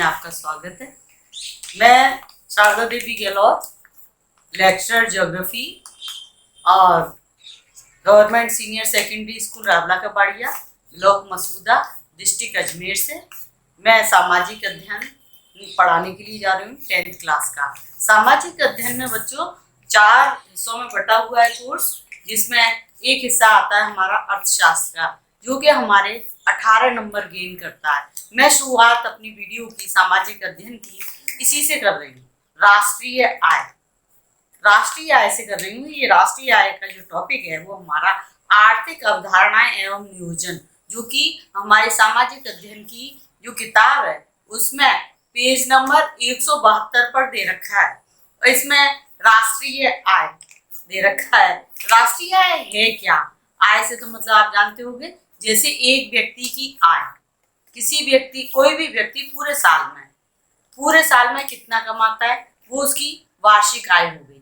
आपका स्वागत है। मैं शारदा देवी गहलोत, लेक्चरर ज्योग्राफी और government senior secondary school Rawla Kabadiya, block Masuda, district Ajmer से मैं सामाजिक अध्ययन पढ़ाने के लिए जा रही हूँ 10th क्लास का। सामाजिक अध्ययन में बच्चों 4 हिस्सों में बटा हुआ है कोर्स, जिसमें एक हिस्सा आता है हमारा अर्थशास्त्र का, जो कि हमारे 18 नंबर गेन करता है। मैं शुरुआत अपनी वीडियो की सामाजिक अध्ययन की इसी से कर रही हूँ, राष्ट्रीय आय से कर रही हूँ। ये राष्ट्रीय आय का जो टॉपिक है वो हमारा आर्थिक अवधारणाएं एवं नियोजन, जो कि हमारे सामाजिक अध्ययन की जो किताब है उसमें पेज नंबर 172 पर दे रखा है। और इसमें राष्ट्रीय आय दे रखा है। राष्ट्रीय आय है क्या? आय से तो मतलब आप जानते होंगे, जैसे एक व्यक्ति की आय, कोई भी व्यक्ति पूरे साल में कितना कमाता है, वो उसकी वार्षिक आय हो गई,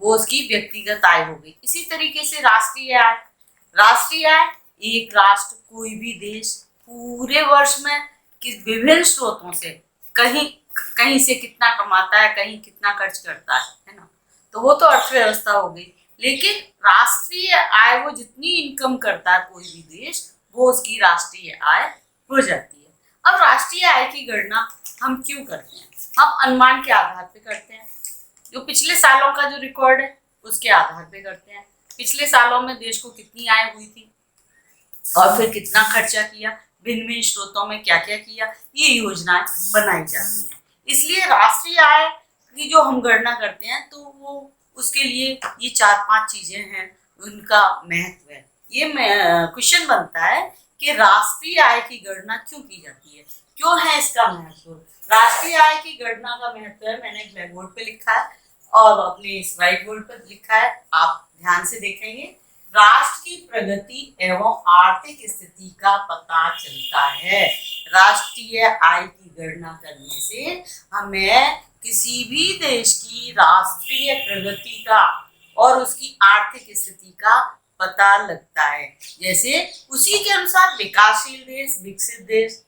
वो उसकी व्यक्तिगत आय हो गई। इसी तरीके से राष्ट्रीय आय एक राष्ट्र, कोई भी देश पूरे वर्ष में विभिन्न स्रोतों से कहीं से कितना कमाता है, कहीं कितना खर्च करता है ना, तो वो तो अर्थव्यवस्था हो गई। लेकिन राष्ट्रीय आय, वो जितनी इनकम करता है कोई भी देश, वो उसकी राष्ट्रीय आय हो जाती है। अब राष्ट्रीय आय की गणना हम क्यों करते हैं? हम अनुमान के आधार पे करते हैं, जो पिछले सालों का जो रिकॉर्ड है उसके आधार पे करते हैं। पिछले सालों में देश को कितनी आय हुई थी और फिर कितना खर्चा किया, भिन्न भिन्न स्रोतों में क्या क्या किया, ये योजनाएं बनाई जाती हैं। इसलिए राष्ट्रीय आय की जो हम गणना करते हैं, तो वो उसके लिए ये 4-5 चीजें हैं, उनका महत्व है। ये क्वेश्चन बनता है कि राष्ट्रीय आय की गणना क्यों की जाती है, क्यों है इसका महत्व? राष्ट्रीय आय की गणना का महत्व है, मैंने ब्लैक बोर्ड पे लिखा है और अपने इस व्हाइट बोर्ड पर लिखा है, आप ध्यान से देखेंगे। राष्ट्र की प्रगति एवं आर्थिक स्थिति का पता चलता है। राष्ट्रीय आय की गणना करने से हमें किसी भी देश की राष्ट्रीय प्रगति का और उसकी आर्थिक स्थिति का पता लगता है। जैसे उसी के अनुसार विकासशील देश, विकसित देश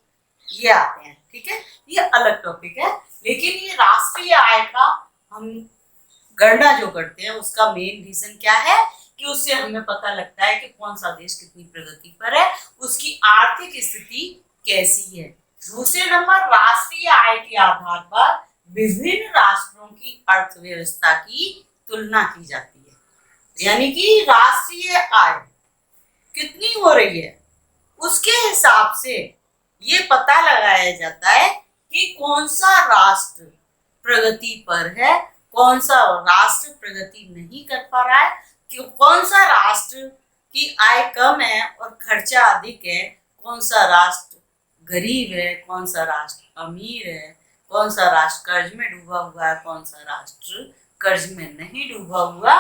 ये आते हैं। ठीक है, ये अलग टॉपिक है, लेकिन ये राष्ट्रीय आय का हम गणना जो करते हैं उसका मेन रीजन क्या है कि उससे हमें पता लगता है कि कौन सा देश कितनी प्रगति पर है, उसकी आर्थिक स्थिति कैसी है। दूसरे नंबर, राष्ट्रीय आय के आधार पर विभिन्न राष्ट्रों की अर्थव्यवस्था की तुलना की जाती है। यानी कि राष्ट्रीय आय कितनी हो रही है, उसके हिसाब से ये पता लगाया जाता है कि कौन सा राष्ट्र प्रगति पर है, कौन सा राष्ट्र प्रगति नहीं कर पा रहा है, कि कौन सा राष्ट्र की आय कम है और खर्चा अधिक है, कौन सा राष्ट्र गरीब है, कौन सा राष्ट्र अमीर है, कौन सा राष्ट्र कर्ज में डूबा हुआ है, कौन सा राष्ट्र कर्ज में नहीं डूबा हुआ,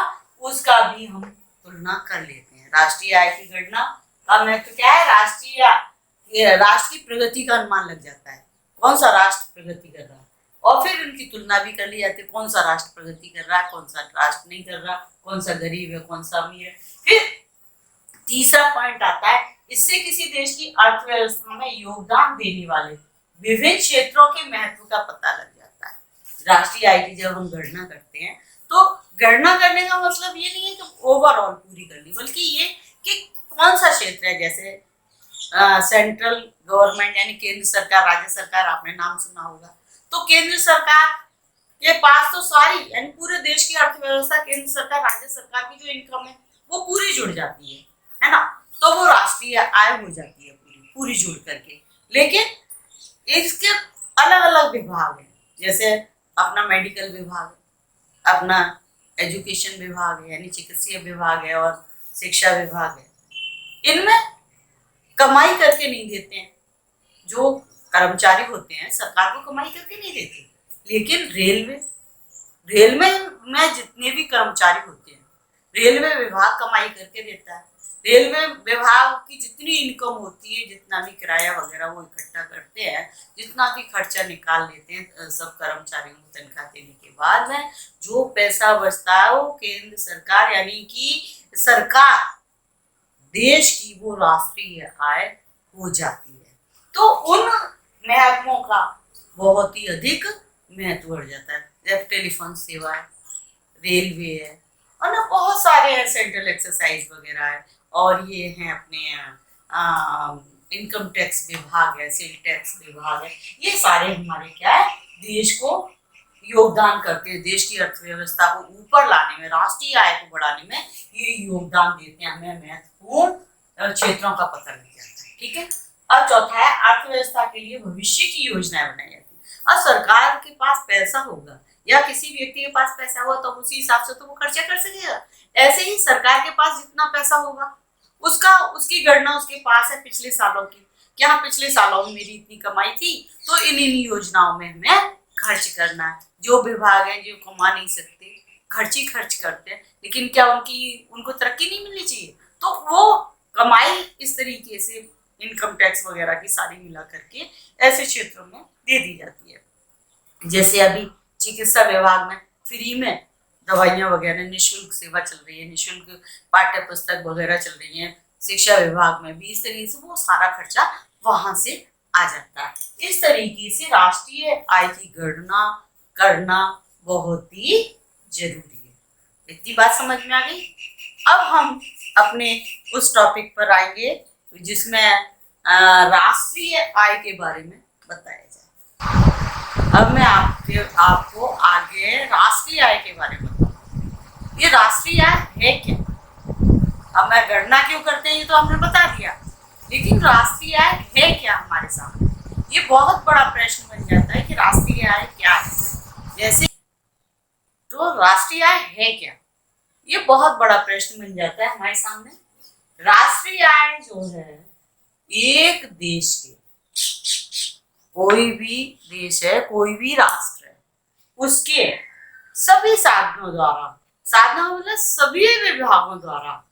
उसका भी हम तुलना कर लेते हैं। राष्ट्रीय आय की गणना का महत्व क्या है? राष्ट्र की प्रगति का अनुमान लग जाता है, कौन सा राष्ट्र प्रगति कर रहा है, और फिर उनकी तुलना भी कर ली जाती है, कौन सा राष्ट्र प्रगति कर रहा है, कौन सा राष्ट्र नहीं कर रहा, कौन सा गरीब है, कौन सा अमीर है। फिर तीसरा पॉइंट आता है, इससे किसी देश की अर्थव्यवस्था में योगदान देने वाले विभिन्न क्षेत्रों के महत्व का पता लग जाता है। राष्ट्रीय आय की जब हम गणना करते हैं, तो गणना करने का मतलब ये नहीं है कि ओवरऑल पूरी कर ली, बल्कि ये कि कौन सा क्षेत्र है। जैसे सेंट्रल गवर्नमेंट यानी केंद्र सरकार, राज्य सरकार, आपने नाम सुना होगा, तो केंद्र सरकार के पास तो सारी यानी पूरे देश की अर्थव्यवस्था, केंद्र सरकार, राज्य सरकार की जो इनकम है वो पूरी जुड़ जाती है ना, तो वो राष्ट्रीय आय हो जाती है पूरी जुड़ करके। लेकिन इसके अलग अलग विभाग हैं, जैसे अपना मेडिकल विभाग है, अपना एजुकेशन विभाग है यानी चिकित्सीय विभाग है, और शिक्षा विभाग है। इनमें कमाई करके नहीं देते हैं, जो कर्मचारी होते हैं सरकार को कमाई करके नहीं देते, लेकिन रेलवे में जितने भी कर्मचारी होते हैं, रेलवे विभाग कमाई करके देता है। रेलवे विभाग की जितनी इनकम होती है, जितना भी किराया वगैरह वो इकट्ठा करते हैं, जितना भी खर्चा निकाल लेते हैं सब कर्मचारियों को तनख्वाह देने के बाद में, जो पैसा बचता है वो केंद्र सरकार यानी कि सरकार देश की वो राष्ट्रीय आय हो जाती है। तो उन महत्वों का बहुत ही अधिक महत्व बढ़ जाता है। जैसे टेलीफोन सेवा है, रेलवे है, और ना बहुत सारे हैं, सेंट्रल एक्सरसाइज वगैरह है, और ये हैं अपने इनकम टैक्स विभाग है, सेल टैक्स विभाग है। ये सारे हमारे क्या है, देश को योगदान करते हैं, देश की अर्थव्यवस्था को ऊपर लाने में, राष्ट्रीय आय को बढ़ाने में ये योगदान देते हैं। हमें महत्वपूर्ण क्षेत्रों का पता लग जाता है। ठीक है। अब चौथा है, अर्थव्यवस्था के लिए भविष्य की योजनाएं बनाई जाती है। अब सरकार के पास पैसा होगा या किसी व्यक्ति के पास पैसा हुआ तो उसी हिसाब से तो वो खर्चा कर सकेगा। ऐसे ही सरकार के पास जितना पैसा होगा उसकी गणना उसके पास है पिछले सालों की, क्या पिछले सालों में मेरी इतनी कमाई थी तो इन योजनाओं में हमें खर्च करना है। जो विभाग है जो कमा नहीं सकते, खर्च ही खर्च करते हैं, लेकिन क्या उनको तरक्की नहीं मिलनी चाहिए? तो वो कमाई इस तरीके से इनकम टैक्स वगैरह की सारी मिला करके ऐसे क्षेत्रों में दे दी जाती है। जैसे अभी चिकित्सा विभाग में फ्री में दवाइयाँ वगैरह, निःशुल्क सेवा चल रही है, निःशुल्क पाठ्य पुस्तक वगैरह चल रही है। शिक्षा विभाग में भी इस तरीके से वो सारा खर्चा वहां से आ जाता है। इस तरीके से राष्ट्रीय आय की गणना करना बहुत ही जरूरी है। इतनी बात समझ में आ गई। अब हम अपने उस टॉपिक पर आएंगे जिसमें राष्ट्रीय आय के बारे में बताया जाए। अब मैं आपको आगे राष्ट्रीय आय के बारे में बताऊंगा। ये राष्ट्रीय आय है क्या? अब मैं गणना क्यों करते हैं ये तो हमने बता दिया, लेकिन राष्ट्रीय आय है क्या हमारे सामने? ये बहुत बड़ा प्रश्न बन जाता है कि राष्ट्रीय आय क्या है। जैसे तो राष्ट्रीय आय है क्या, ये बहुत बड़ा प्रश्न बन जाता है हमारे सामने। राष्ट्रीय आय जो है, एक देश के, कोई भी देश है, कोई भी राष्ट्र है, उसके सभी साधनों द्वारा, साधनों मतलब सभी विभागों द्वारा,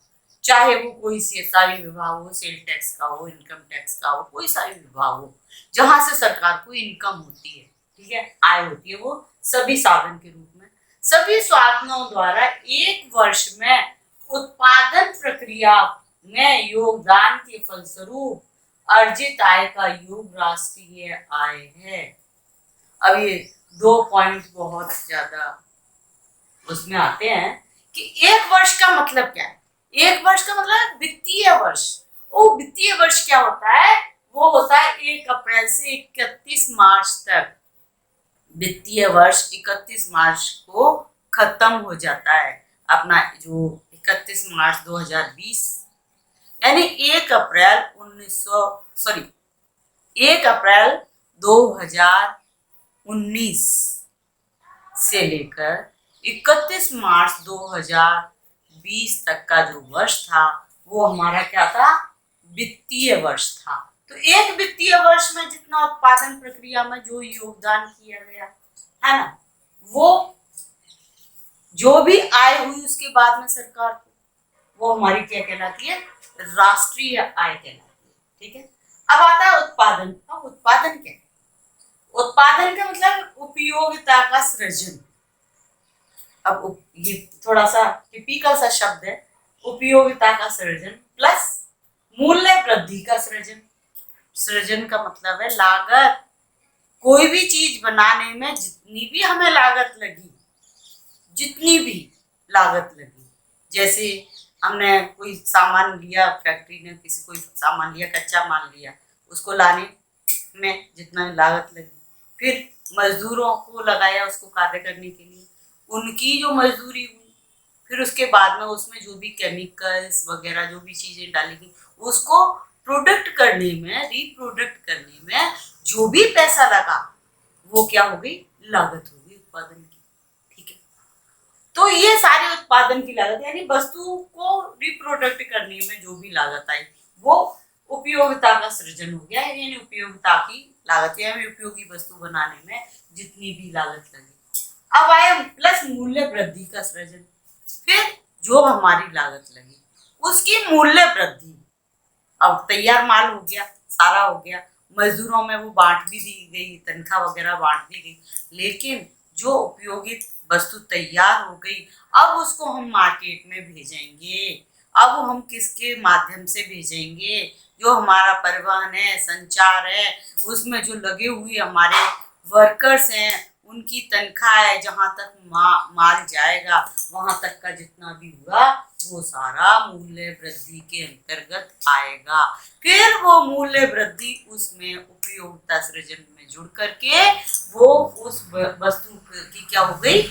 चाहे वो कोई सरकारी विभाग हो, सेल टैक्स का हो, इनकम टैक्स का हो, कोई सा भी विभाग हो जहां से सरकार को इनकम होती है, ठीक है, आय होती है, वो सभी साधन के रूप में, सभी साधनों द्वारा एक वर्ष में उत्पादन प्रक्रिया में योगदान के फलस्वरूप अर्जित आय का योग राष्ट्रीय आय है। अब ये 2 पॉइंट बहुत ज्यादा उसमें आते हैं कि एक वर्ष का मतलब क्या है। एक वर्ष का मतलब वित्तीय वर्ष। वो वित्तीय वर्ष क्या होता है? वो होता है 1 अप्रैल से 31 मार्च तक। वित्तीय वर्ष 31 मार्च को खत्म हो जाता है अपना, जो 31 मार्च 2020, यानी 1 अप्रैल 2019 से लेकर 31 मार्च 2020 तक का जो वर्ष था वो हमारा क्या था? वित्तीय वर्ष था। तो एक वित्तीय वर्ष में जितना उत्पादन प्रक्रिया में जो योगदान किया गया है ना, वो जो भी आय हुई उसके बाद में सरकार को, वो हमारी क्या कहलाती है? राष्ट्रीय आय कहलाती है। ठीक है। अब आता है उत्पादन। अब उत्पादन क्या है? उत्पादन का मतलब उपयोगिता का सृजन। अब ये थोड़ा सा टिपिकल सा शब्द है, उपयोगिता का सृजन प्लस मूल्य वृद्धि का सृजन। सृजन का मतलब है लागत। कोई भी चीज बनाने में जितनी भी हमें लागत लगी, जितनी भी लागत लगी, जैसे हमने कोई सामान लिया, फैक्ट्री ने किसी कोई सामान लिया, कच्चा माल लिया, उसको लाने में जितना लागत लगी, फिर मजदूरों को लगाया उसको कार्य करने के लिए, उनकी जो मजदूरी हुई, फिर उसके बाद में उसमें जो भी केमिकल्स वगैरह जो भी चीजें डाली गई, उसको प्रोडक्ट करने में, रिप्रोडक्ट करने में जो भी पैसा लगा वो क्या हो गई? लागत हो गई उत्पादन की। ठीक है। तो ये सारे उत्पादन की लागत, यानी वस्तु को रिप्रोडक्ट करने में जो भी लागत आई वो उपयोगिता का सृजन हो गया, यानी उपयोगिता की लागत, यानी उपयोगी वस्तु बनाने में जितनी भी लागत लगी। अब आया प्लस मूल्य वृद्धि का सृजन। फिर जो हमारी लागत लगी उसकी मूल्य वृद्धि। अब तैयार माल हो गया, सारा हो गया, मजदूरों में वो बांट भी दी गई, तनख्वाह वगैरह बांट दी गई, लेकिन जो उपयोगी वस्तु तैयार हो गई, अब उसको हम मार्केट में भेजेंगे। अब हम किसके माध्यम से भेजेंगे? जो हमारा परिवहन है, संचार है, उसमें जो लगे हुए हमारे वर्कर्स हैं उनकी तनख्वाह है, जहां तक माल जाएगा वहां तक का जितना भी हुआ वो सारा मूल्य वृद्धि के अंतर्गत आएगा। फिर वो मूल्य वृद्धि उसमें उपयोगिता सृजन में जुड़ करके वो उस वस्तु की क्या हो गई,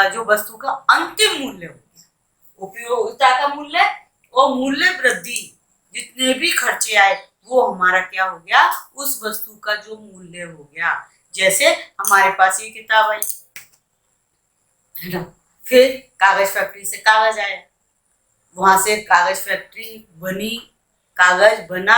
जो वस्तु का अंतिम मूल्य हो गया। उपयोगिता का मूल्य और मूल्य वृद्धि जितने भी खर्चे आए वो हमारा क्या हो गया, उस वस्तु का जो मूल्य हो गया। जैसे हमारे पास ये किताब आई है ना, फिर कागज फैक्ट्री से कागज आया, वहां से कागज फैक्ट्री बनी, कागज बना,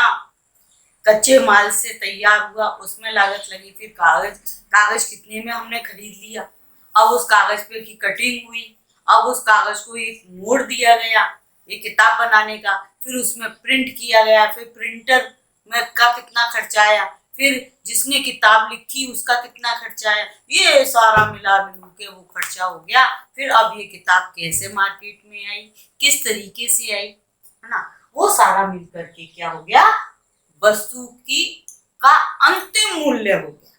कच्चे माल से तैयार हुआ, उसमें लागत लगी, फिर कागज कागज कितने में हमने खरीद लिया, अब उस कागज पे की कटिंग हुई, अब उस कागज को एक मोड़ दिया गया एक किताब बनाने का, फिर उसमें प्रिंट किया गया, फिर प्रिंटर में का कितना खर्चा आया, फिर जिसने किताब लिखी उसका कितना खर्चा आया, ये सारा मिला मिलू के वो खर्चा हो गया। फिर अब ये किताब कैसे मार्केट में आई, किस तरीके से आई, है ना, वो सारा मिल करके क्या हो गया, वस्तु की का अंतिम मूल्य हो गया।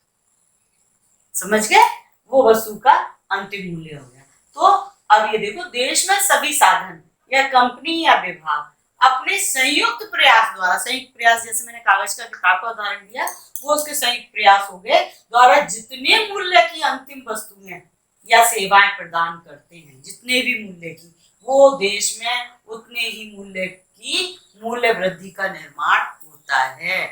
समझ गए, वो वस्तु का अंतिम मूल्य हो गया। तो अब ये देखो, देश में सभी साधन या कंपनी या विभाग अपने संयुक्त प्रयास द्वारा, संयुक्त प्रयास जैसे मैंने कागज का किताब का उदाहरण दिया, वो उसके संयुक्त प्रयास हो गए द्वारा जितने मूल्य की अंतिम वस्तुएं या सेवाएं प्रदान करते हैं, जितने भी मूल्य की, वो देश में उतने ही मूल्य की मूल्य वृद्धि का निर्माण होता है।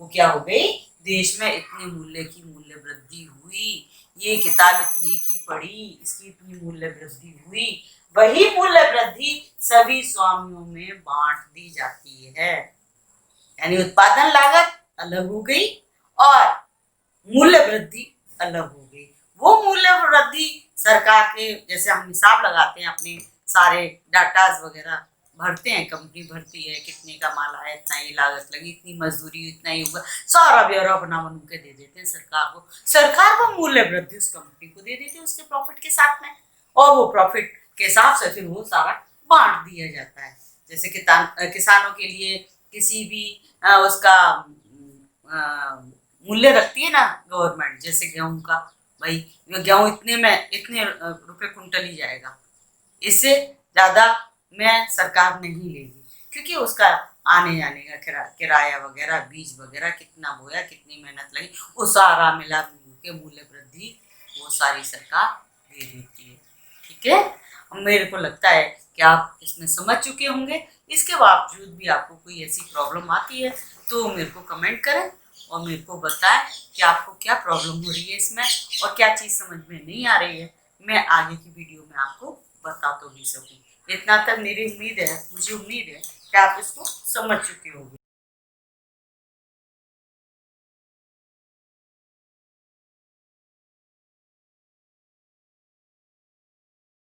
वो क्या हो गई, देश में इतने मूल्य की मूल्य वृद्धि हुई, ये किताब इतने की पढ़ी, इसकी इतनी मूल्य वृद्धि हुई, वही मूल्य वृद्धि सभी स्वामियों में बांट दी जाती है। यानी उत्पादन लागत अलग हो गई और मूल्य वृद्धि अलग हो गई। वो मूल्य वृद्धि सरकार के, जैसे हम हिसाब लगाते हैं अपने सारे डाटाज वगैरह भरते हैं, कंपनी भरती है कितने का माल आया, इतना ये लागत लगी, इतनी मजदूरी, इतना ही होगा, सारा ब्यौरा बना बनू के दे देते हैं सरकार को। सरकार वो मूल्य वृद्धि उस कंपनी को दे देती है उसके प्रॉफिट के साथ में, और वो प्रॉफिट के हिसाब से फिर वो सारा बांट दिया जाता है। जैसे किसानों के लिए किसी भी उसका मूल्य रखती है ना गवर्नमेंट, जैसे गेहूं का, भाई गेहूं इतने में इतने रुपए कुंटल ही जाएगा, इससे ज्यादा में सरकार नहीं लेगी, क्योंकि उसका आने जाने का किराया वगैरह, बीज वगैरह कितना बोया, कितनी मेहनत लगी, वो सारा मिला के मूल्य वृद्धि वो सारी सरकार दे देती है। ठीक है, मेरे को लगता है कि आप इसमें समझ चुके होंगे। इसके बावजूद भी आपको कोई ऐसी प्रॉब्लम आती है तो मेरे को कमेंट करें और मेरे को बताएं कि आपको क्या प्रॉब्लम हो रही है इसमें और क्या चीज़ समझ में नहीं आ रही है। मैं आगे की वीडियो में आपको बता तो भी सकूं। इतना तक मेरी उम्मीद है, मुझे उम्मीद है कि आप इसको समझ चुके होंगे।